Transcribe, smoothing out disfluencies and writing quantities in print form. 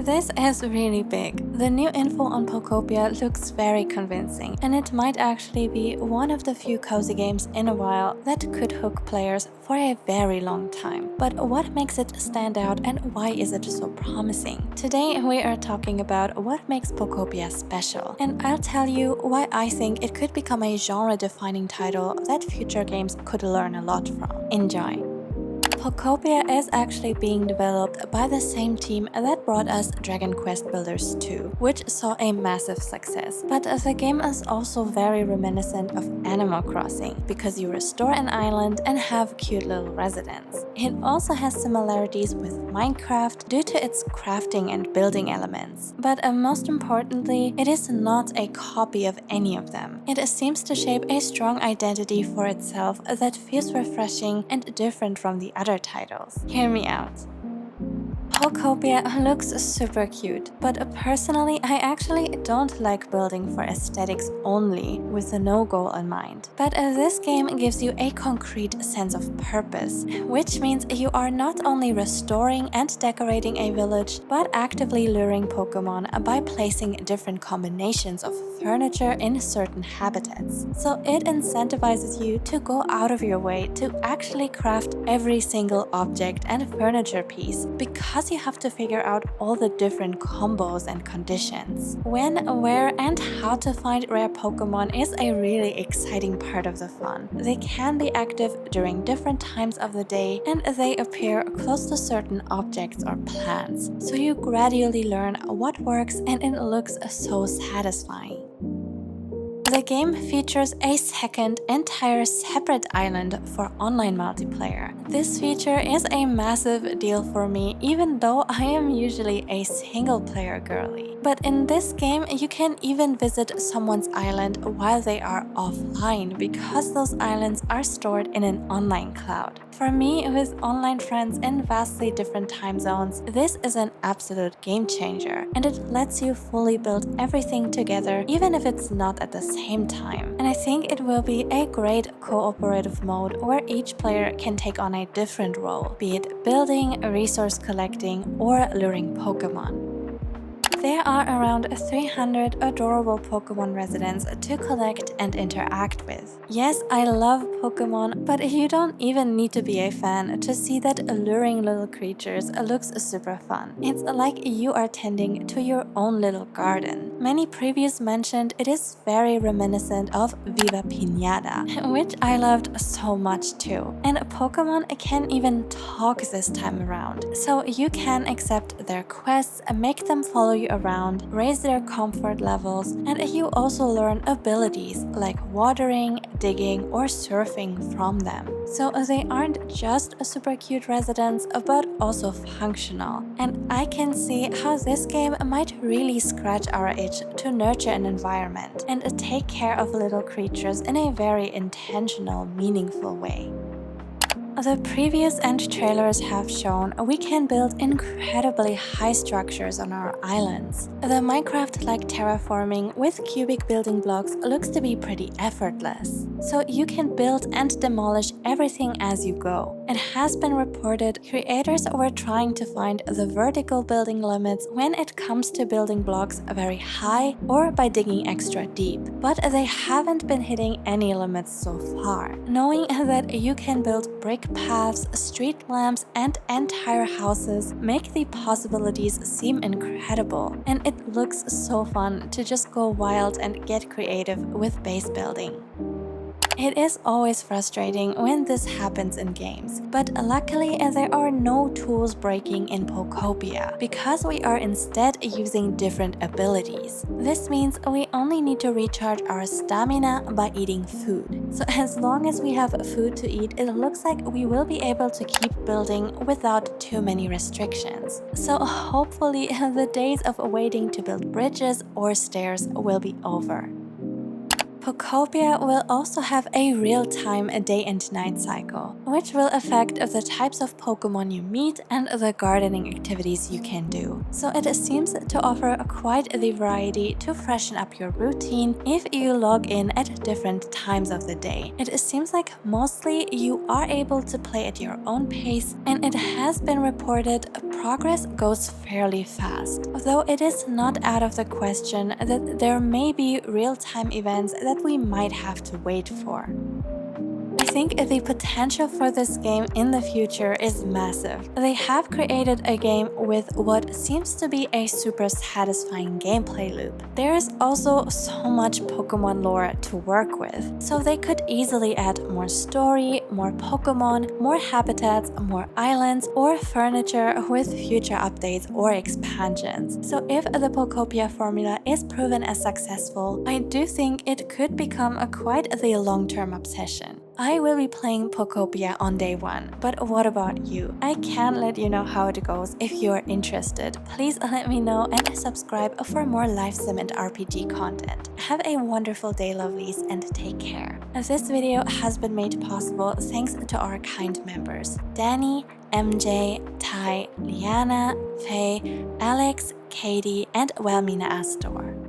This is really big. The new info on Pokopia looks very convincing, and it might actually be one of the few cozy games in a while that could hook players for a very long time. But what makes it stand out and why is it so promising? Today we are talking about what makes Pokopia special, and I'll tell you why I think it could become a genre-defining title that future games could learn a lot from. Enjoy! Pokopia is actually being developed by the same team that brought us Dragon Quest Builders 2, which saw a massive success. But the game is also very reminiscent of Animal Crossing, because you restore an island and have cute little residents. It also has similarities with Minecraft due to its crafting and building elements. But most importantly, it is not a copy of any of them. It seems to shape a strong identity for itself that feels refreshing and different from the other titles. Hear me out. Pokopia looks super cute, but personally I actually don't like building for aesthetics only with no goal in mind. But this game gives you a concrete sense of purpose, which means you are not only restoring and decorating a village, but actively luring Pokemon by placing different combinations of furniture in certain habitats. So it incentivizes you to go out of your way to actually craft every single object and furniture piece, because you have to figure out all the different combos and conditions. When, where, and how to find rare Pokemon is a really exciting part of the fun. They can be active during different times of the day, and they appear close to certain objects or plants, so you gradually learn what works, and it looks so satisfying. The game features a second, entire separate island for online multiplayer. This feature is a massive deal for me, even though I am usually a single-player girly. But in this game, you can even visit someone's island while they are offline, because those islands are stored in an online cloud. For me, with online friends in vastly different time zones, this is an absolute game changer, and it lets you fully build everything together, even if it's not at the same time. And I think it will be a great cooperative mode where each player can take on a different role, be it building, resource collecting, or luring Pokemon. There are around 300 adorable Pokemon residents to collect and interact with. Yes, I love Pokemon, but you don't even need to be a fan to see that alluring little creatures looks super fun. It's like you are tending to your own little garden. Many previews mentioned it is very reminiscent of Viva Pinata, which I loved so much too. And Pokemon can even talk this time around, so you can accept their quests, make them follow you around, raise their comfort levels, and you also learn abilities like watering, digging, or surfing from them. So they aren't just super cute residents, but also functional. And I can see how this game might really scratch our itch to nurture an environment and take care of little creatures in a very intentional, meaningful way. The previews and trailers have shown we can build incredibly high structures on our islands. The Minecraft-like terraforming with cubic building blocks looks to be pretty effortless. So you can build and demolish everything as you go. It has been reported creators were trying to find the vertical building limits when it comes to building blocks very high or by digging extra deep, but they haven't been hitting any limits so far. Knowing that you can build brick paths, street lamps, and entire houses make the possibilities seem incredible, and it looks so fun to just go wild and get creative with base building. It is always frustrating when this happens in games, but luckily there are no tools breaking in Pokopia, because we are instead using different abilities. This means we only need to recharge our stamina by eating food. So as long as we have food to eat, it looks like we will be able to keep building without too many restrictions. So hopefully the days of waiting to build bridges or stairs will be over. Pokopia will also have a real-time day and night cycle, which will affect the types of Pokemon you meet and the gardening activities you can do. So it seems to offer quite the variety to freshen up your routine if you log in at different times of the day. It seems like mostly you are able to play at your own pace, and it has been reported progress goes fairly fast, though it is not out of the question that there may be real-time events that we might have to wait for. I think the potential for this game in the future is massive. They have created a game with what seems to be a super satisfying gameplay loop. There is also so much Pokemon lore to work with, so they could easily add more story, more Pokemon, more habitats, more islands, or furniture with future updates or expansions. So if the Pokopia formula is proven as successful, I do think it could become quite the long-term obsession. I will be playing Pokopia on day 1, but what about you? I can let you know how it goes if you're interested. Please let me know and subscribe for more live sim and RPG content. Have a wonderful day, lovelies, and take care. This video has been made possible thanks to our kind members: Danny, MJ, Ty, Liana, Faye, Alex, Katie, and Wilmina Astor.